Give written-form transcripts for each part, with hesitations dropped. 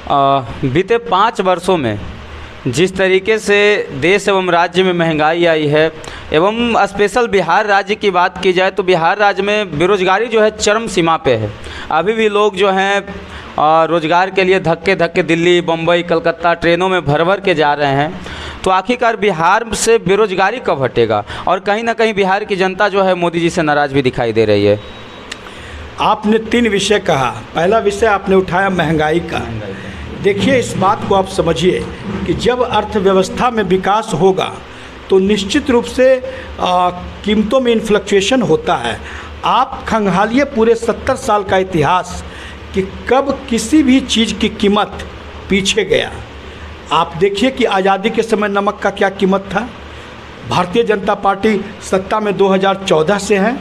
बीते 5 वर्षों में जिस तरीके से देश एवं राज्य में महंगाई आई है, एवं स्पेशल बिहार राज्य की बात की जाए तो बिहार राज्य में बेरोजगारी जो है चरम सीमा पे है। अभी भी लोग जो हैं रोज़गार के लिए धक्के धक्के दिल्ली, बम्बई, कलकत्ता ट्रेनों में भर भर के जा रहे हैं। तो आखिरकार बिहार से बेरोजगारी कब हटेगा? और कहीं ना कहीं बिहार की जनता जो है मोदी जी से नाराज़ भी दिखाई दे रही है। आपने 3 विषय कहा। पहला विषय आपने उठाया महंगाई का। देखिए, इस बात को आप समझिए कि जब अर्थव्यवस्था में विकास होगा तो निश्चित रूप से कीमतों में इन्फ्लक्चुएशन होता है। आप खंगालिए पूरे 70 साल का इतिहास कि कब किसी भी चीज़ की कीमत पीछे गया। आप देखिए कि आज़ादी के समय नमक का क्या कीमत था। भारतीय जनता पार्टी सत्ता में 2014 से है।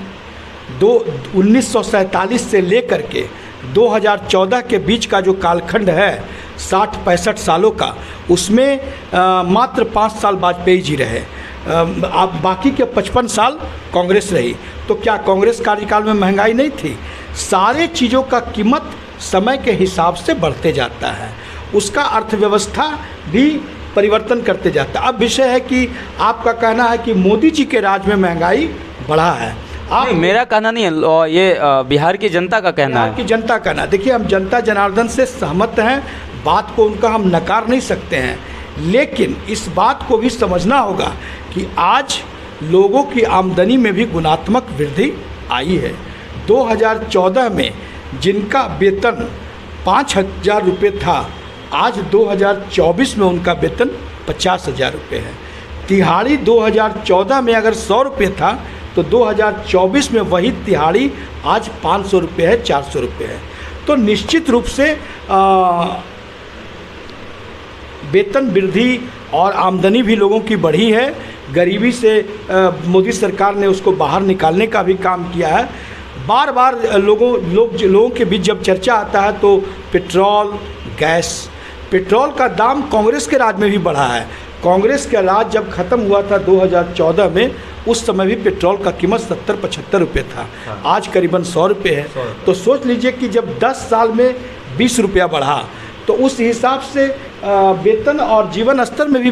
1947 से लेकर के 2014 के बीच का जो कालखंड है 60-65 सालों का, उसमें मात्र 5 साल वाजपेयी जी रहे। आप बाकी के 55 साल कांग्रेस रही। तो क्या कांग्रेस कार्यकाल में महंगाई नहीं थी? सारे चीज़ों का कीमत समय के हिसाब से बढ़ते जाता है, उसका अर्थव्यवस्था भी परिवर्तन करते जाता है। अब विषय है कि आपका कहना है कि मोदी जी के राज में महंगाई बढ़ा है। नहीं, मेरा कहना नहीं है, ये बिहार की जनता का कहना है। बिहार की जनता का कहना। देखिए, हम जनता जनार्दन से सहमत हैं, बात को उनका हम नकार नहीं सकते हैं, लेकिन इस बात को भी समझना होगा कि आज लोगों की आमदनी में भी गुणात्मक वृद्धि आई है। 2014 में जिनका वेतन 5,000 रुपये था, आज 2024 में उनका वेतन 50,000 रुपये है। तिहाड़ी 2014 में अगर 100 रुपये था तो 2024 में वही तिहाड़ी आज 500 रुपये है, 400 रुपये है। तो निश्चित रूप से वेतन वृद्धि और आमदनी भी लोगों की बढ़ी है। गरीबी से मोदी सरकार ने उसको बाहर निकालने का भी काम किया है। बार बार लोगों के बीच जब चर्चा आता है तो पेट्रोल, गैस, पेट्रोल का दाम कांग्रेस के राज में भी बढ़ा है। कांग्रेस का राज जब ख़त्म हुआ था 2014 में, उस समय भी पेट्रोल का कीमत 70-75 रुपये था। आज करीबन 100 रुपये है। तो सोच लीजिए कि जब 10 साल में 20 रुपया बढ़ा तो उस हिसाब से वेतन और जीवन स्तर में भी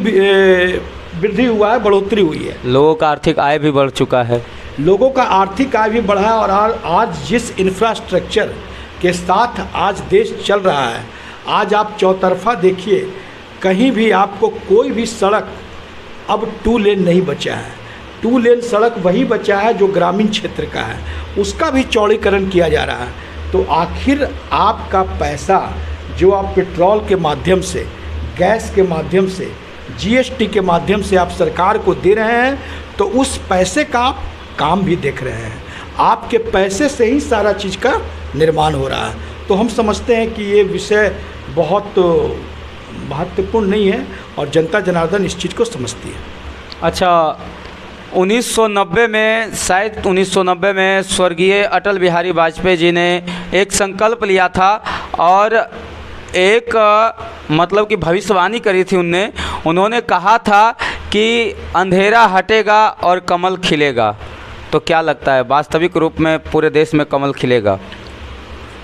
वृद्धि हुआ है, बढ़ोतरी हुई है। लोगों का आर्थिक आय भी बढ़ चुका है। लोगों का आर्थिक आय भी बढ़ा है। और आज जिस इंफ्रास्ट्रक्चर के साथ आज देश चल रहा है, आज आप चौतरफा देखिए, कहीं भी आपको कोई भी सड़क अब 2 लेन नहीं बचा है। 2 लेन सड़क वही बचा है जो ग्रामीण क्षेत्र का है, उसका भी चौड़ीकरण किया जा रहा है। तो आखिर आपका पैसा जो आप पेट्रोल के माध्यम से, गैस के माध्यम से, जीएसटी के माध्यम से आप सरकार को दे रहे हैं, तो उस पैसे का आप काम भी देख रहे हैं। आपके पैसे से ही सारा चीज़ का निर्माण हो रहा है। तो हम समझते हैं कि ये विषय बहुत महत्वपूर्ण नहीं है और जनता जनार्दन इस चीज़ को समझती है। अच्छा, 1990 में, शायद 1990 में स्वर्गीय अटल बिहारी वाजपेयी जी ने एक संकल्प लिया था और एक मतलब कि भविष्यवाणी करी थी। उन्होंने कहा था कि अंधेरा हटेगा और कमल खिलेगा। तो क्या लगता है, वास्तविक रूप में पूरे देश में कमल खिलेगा?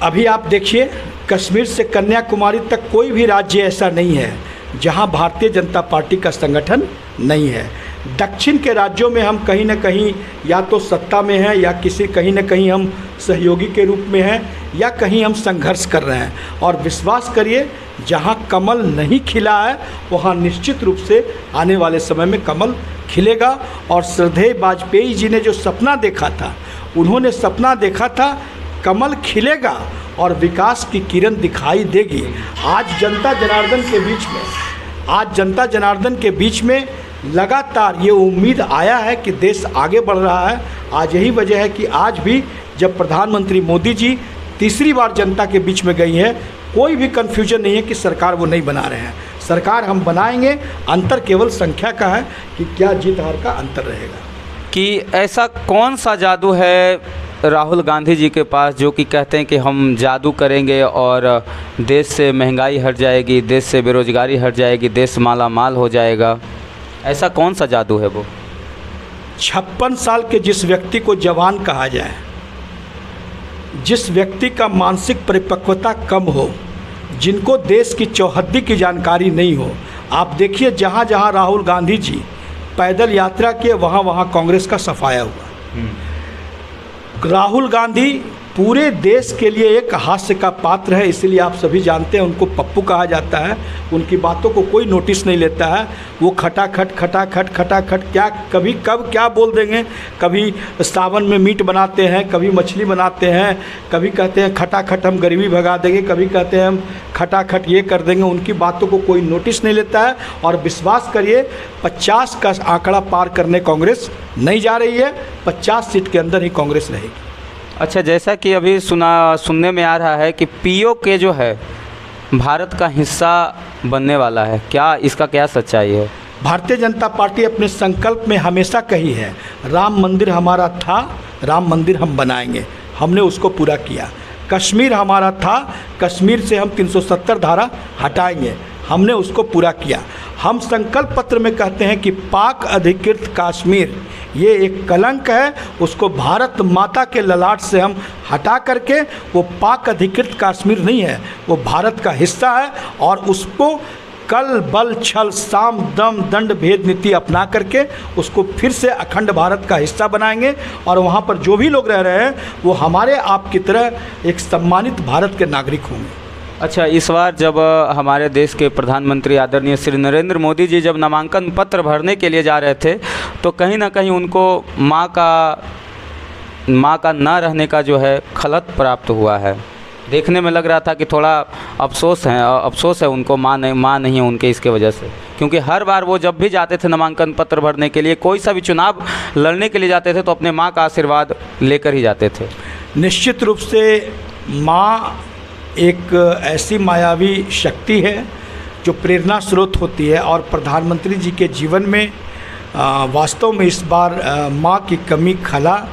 अभी आप देखिए, कश्मीर से कन्याकुमारी तक कोई भी राज्य ऐसा नहीं है जहां भारतीय जनता पार्टी का संगठन नहीं है। दक्षिण के राज्यों में हम कहीं ना कहीं या तो सत्ता में हैं, या कहीं ना कहीं हम सहयोगी के रूप में हैं, या कहीं हम संघर्ष कर रहे हैं। और विश्वास करिए, जहां कमल नहीं खिला है वहां निश्चित रूप से आने वाले समय में कमल खिलेगा। और श्रद्धेय वाजपेयी जी ने जो सपना देखा था, उन्होंने सपना देखा था कमल खिलेगा और विकास की किरण दिखाई देगी। आज जनता जनार्दन के बीच में लगातार ये उम्मीद आया है कि देश आगे बढ़ रहा है। आज यही वजह है कि आज भी जब प्रधानमंत्री मोदी जी तीसरी बार जनता के बीच में गई है, कोई भी कन्फ्यूजन नहीं है कि सरकार वो नहीं बना रहे हैं। सरकार हम बनाएंगे, अंतर केवल संख्या का है कि क्या जीत हार का अंतर रहेगा। कि ऐसा कौन सा जादू है राहुल गांधी जी के पास जो कि कहते हैं कि हम जादू करेंगे और देश से महंगाई हट जाएगी, देश से बेरोजगारी हट जाएगी, देश माला माल हो जाएगा? ऐसा कौन सा जादू है वो? 56 साल के जिस व्यक्ति को जवान कहा जाए, जिस व्यक्ति का मानसिक परिपक्वता कम हो, जिनको देश की चौहद्दी की जानकारी नहीं हो। आप देखिए जहाँ जहाँ राहुल गांधी जी पैदल यात्रा किए वहाँ वहाँ कांग्रेस का सफाया हुआ। राहुल गांधी पूरे देश के लिए एक हास्य का पात्र है, इसलिए आप सभी जानते हैं उनको पप्पू कहा जाता है। उनकी बातों को कोई नोटिस नहीं लेता है। वो खटाखट खटाखट खटाखट क्या कभी कब क्या बोल देंगे। कभी सावन में मीट बनाते हैं, कभी मछली बनाते हैं, कभी कहते हैं खटाखट हम गरीबी भगा देंगे, कभी कहते हैं हम खटाखट ये कर देंगे। उनकी बातों को कोई नोटिस नहीं लेता है। और विश्वास करिए 50 का आंकड़ा पार करने कांग्रेस नहीं जा रही है। 50 सीट के अंदर ही कांग्रेस रहेगी। अच्छा, जैसा कि अभी सुनने में आ रहा है कि पीओके जो है भारत का हिस्सा बनने वाला है, क्या इसका क्या सच्चाई है? भारतीय जनता पार्टी अपने संकल्प में हमेशा कही है राम मंदिर हमारा था, राम मंदिर हम बनाएंगे। हमने उसको पूरा किया। कश्मीर हमारा था, कश्मीर से हम 370 धारा हटाएंगे। हमने उसको पूरा किया। हम संकल्प पत्र में कहते हैं कि पाक अधिकृत कश्मीर ये एक कलंक है, उसको भारत माता के ललाट से हम हटा करके, वो पाक अधिकृत कश्मीर नहीं है, वो भारत का हिस्सा है। और उसको कल बल छल साम दम दंड भेद नीति अपना करके उसको फिर से अखंड भारत का हिस्सा बनाएंगे। और वहाँ पर जो भी लोग रह रहे हैं वो हमारे आप की तरह एक सम्मानित भारत के नागरिक होंगे। अच्छा, इस बार जब हमारे देश के प्रधानमंत्री आदरणीय श्री नरेंद्र मोदी जी जब नामांकन पत्र भरने के लिए जा रहे थे तो कहीं ना कहीं उनको माँ का ना रहने का जो है खलत प्राप्त हुआ है। देखने में लग रहा था कि थोड़ा अफसोस है उनको, माँ नहीं है उनके इसके वजह से। क्योंकि हर बार वो जब भी जाते थे नामांकन पत्र भरने के लिए, कोई सा भी चुनाव लड़ने के लिए जाते थे तो अपने माँ का आशीर्वाद लेकर ही जाते थे। निश्चित रूप से माँ एक ऐसी मायावी शक्ति है जो प्रेरणा स्रोत होती है। और प्रधानमंत्री जी के जीवन में वास्तव में इस बार माँ की कमी खला।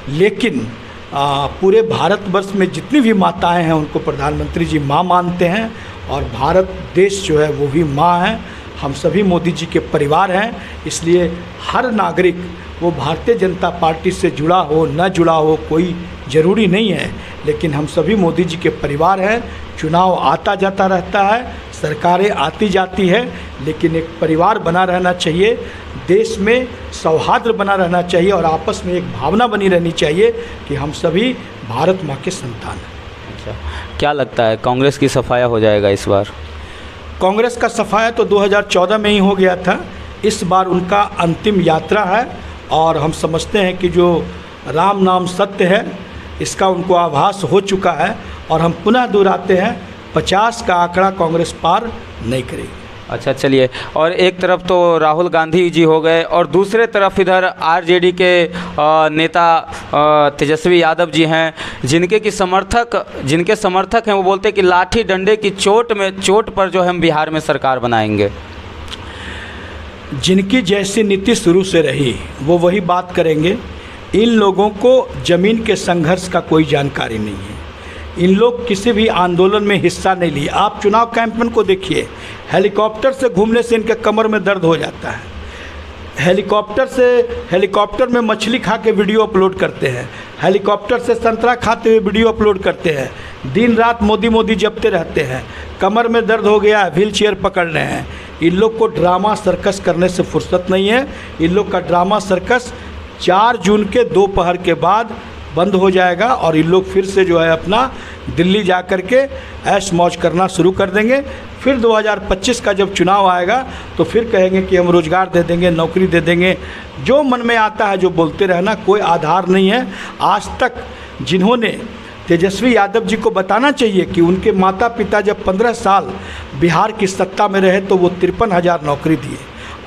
लेकिन पूरे भारतवर्ष में जितनी भी माताएं हैं उनको प्रधानमंत्री जी माँ मानते हैं। और भारत देश जो है वो भी माँ है। हम सभी मोदी जी के परिवार हैं, इसलिए हर नागरिक वो भारतीय जनता पार्टी से जुड़ा हो न जुड़ा हो कोई ज़रूरी नहीं है, लेकिन हम सभी मोदी जी के परिवार हैं। चुनाव आता जाता रहता है, सरकारें आती जाती है, लेकिन एक परिवार बना रहना चाहिए। देश में सौहार्द बना रहना चाहिए और आपस में एक भावना बनी रहनी चाहिए कि हम सभी भारत माँ के संतान हैं। अच्छा, क्या लगता है कांग्रेस की सफाया हो जाएगा इस बार? कांग्रेस का सफाया तो 2014 में ही हो गया था। इस बार उनका अंतिम यात्रा है और हम समझते हैं कि जो राम नाम सत्य है इसका उनको आभास हो चुका है। और हम पुनः दोहराते हैं 50 का आंकड़ा कांग्रेस पार नहीं करेगी। अच्छा, चलिए, और एक तरफ तो राहुल गांधी जी हो गए और दूसरे तरफ इधर आरजेडी के नेता तेजस्वी यादव जी हैं, जिनके समर्थक हैं वो बोलते हैं कि लाठी डंडे की चोट पर जो है हम बिहार में सरकार बनाएंगे। जिनकी जैसी नीति शुरू से रही वो वही बात करेंगे। इन लोगों को ज़मीन के संघर्ष का कोई जानकारी नहीं है। इन लोग किसी भी आंदोलन में हिस्सा नहीं लिए। आप चुनाव कैंपेन को देखिए, हेलीकॉप्टर से घूमने से इनके कमर में दर्द हो जाता है। हेलीकॉप्टर में मछली खा के वीडियो अपलोड करते हैं, हेलीकॉप्टर से संतरा खाते हुए वीडियो अपलोड करते हैं, दिन रात मोदी जपते रहते हैं। कमर में दर्द हो गया, व्हील चेयर पकड़ रहे हैं। इन लोग को ड्रामा सर्कस करने से फुर्सत नहीं है। इन लोग का ड्रामा सर्कस 4 जून के दोपहर के बाद बंद हो जाएगा और इन लोग फिर से जो है अपना दिल्ली जा कर के ऐश मौज करना शुरू कर देंगे। फिर 2025 का जब चुनाव आएगा तो फिर कहेंगे कि हम रोज़गार दे देंगे, नौकरी दे देंगे। जो मन में आता है जो बोलते रहना, कोई आधार नहीं है। आज तक जिन्होंने तेजस्वी यादव जी को बताना चाहिए कि उनके माता पिता जब 15 साल बिहार की सत्ता में रहे तो वो 53,000 नौकरी दिए।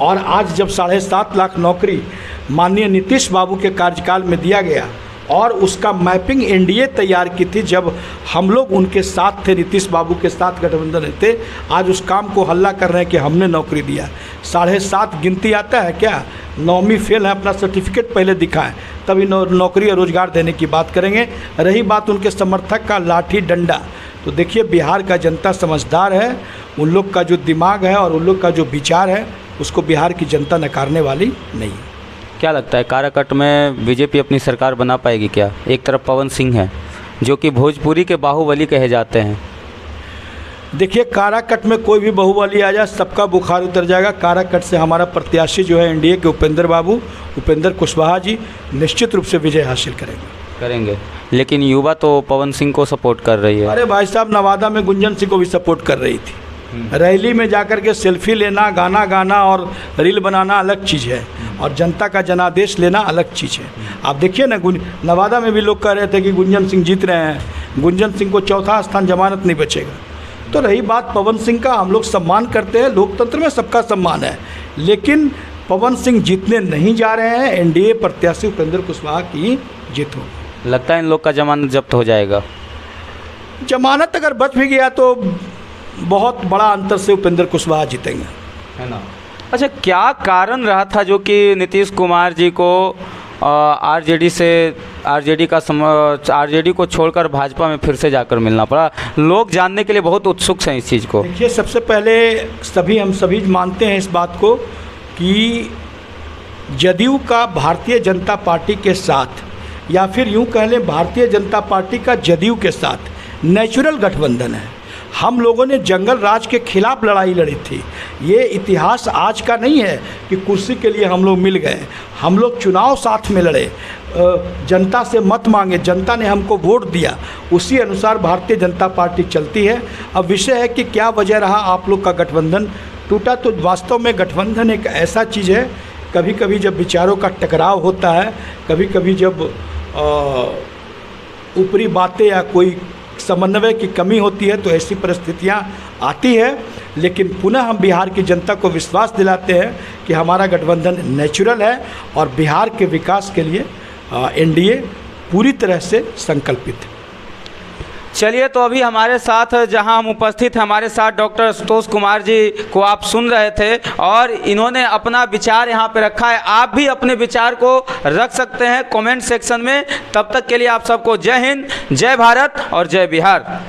और आज जब 7.5 लाख नौकरी माननीय नीतीश बाबू के कार्यकाल में दिया गया और उसका मैपिंग एनडीए तैयार की थी, जब हम लोग उनके साथ थे, नीतीश बाबू के साथ गठबंधन थे, आज उस काम को हल्ला कर रहे हैं कि हमने नौकरी दिया। 7.5 गिनती आता है क्या? 9वीं फेल है, अपना सर्टिफिकेट पहले दिखाएं तभी नौकरी और रोज़गार देने की बात करेंगे। रही बात उनके समर्थक का लाठी डंडा, तो देखिए बिहार का जनता समझदार है। उन लोग का जो दिमाग है और उन लोग का जो विचार है उसको बिहार की जनता नकारने वाली नहीं है। क्या लगता है काराकट में बीजेपी अपनी सरकार बना पाएगी क्या? एक तरफ पवन सिंह है जो कि भोजपुरी के बाहुबली कहे जाते हैं। देखिए, काराकट में कोई भी बाहुबली आ जाए सबका बुखार उतर जाएगा। काराकट से हमारा प्रत्याशी जो है एनडीए के उपेंद्र कुशवाहा जी निश्चित रूप से विजय हासिल करेंगे। लेकिन युवा तो पवन सिंह को सपोर्ट कर रही है। अरे भाई साहब, नवादा में गुंजन सिंह को भी सपोर्ट कर रही थी। रैली में जाकर के सेल्फी लेना, गाना गाना और रील बनाना अलग चीज़ है, और जनता का जनादेश लेना अलग चीज़ है। आप देखिए ना, नवादा में भी लोग कह रहे थे कि गुंजन सिंह जीत रहे हैं, गुंजन सिंह को चौथा स्थान जमानत नहीं बचेगा। तो रही बात पवन सिंह का, हम लोग सम्मान करते हैं, लोकतंत्र में सबका सम्मान है, लेकिन पवन सिंह जीतने नहीं जा रहे हैं। एनडीए प्रत्याशी उपेंद्र कुशवाहा की जीत होगी। लगता है इन लोग का जमानत जब्त हो जाएगा। जमानत अगर बच भी गया तो बहुत बड़ा अंतर से उपेंद्र कुशवाहा जीतेंगे, है ना। अच्छा, क्या कारण रहा था जो कि नीतीश कुमार जी को आरजेडी को छोड़कर भाजपा में फिर से जाकर मिलना पड़ा? लोग जानने के लिए बहुत उत्सुक हैं इस चीज़ को। देखिए, सबसे पहले हम सभी मानते हैं इस बात को कि जदयू का भारतीय जनता पार्टी के साथ, या फिर यूं कह लें भारतीय जनता पार्टी का जदयू के साथ नेचुरल गठबंधन है। हम लोगों ने जंगल राज के खिलाफ लड़ाई लड़ी थी। ये इतिहास आज का नहीं है कि कुर्सी के लिए हम लोग मिल गए। हम लोग चुनाव साथ में लड़े, जनता से मत मांगे, जनता ने हमको वोट दिया, उसी अनुसार भारतीय जनता पार्टी चलती है। अब विषय है कि क्या वजह रहा आप लोग का गठबंधन टूटा। तो वास्तव में गठबंधन एक ऐसा चीज़ है, कभी कभी जब विचारों का टकराव होता है, कभी कभी जब ऊपरी बातें या कोई समन्वय की कमी होती है, तो ऐसी परिस्थितियां आती है। लेकिन पुनः हम बिहार की जनता को विश्वास दिलाते हैं कि हमारा गठबंधन नेचुरल है और बिहार के विकास के लिए एनडीए पूरी तरह से संकल्पित है। चलिए, तो अभी हमारे साथ जहां हम उपस्थित हैं, हमारे साथ डॉक्टर आशुतोष कुमार जी को आप सुन रहे थे और इन्होंने अपना विचार यहां पे रखा है। आप भी अपने विचार को रख सकते हैं कमेंट सेक्शन में। तब तक के लिए आप सबको जय हिंद, जय भारत और जय बिहार।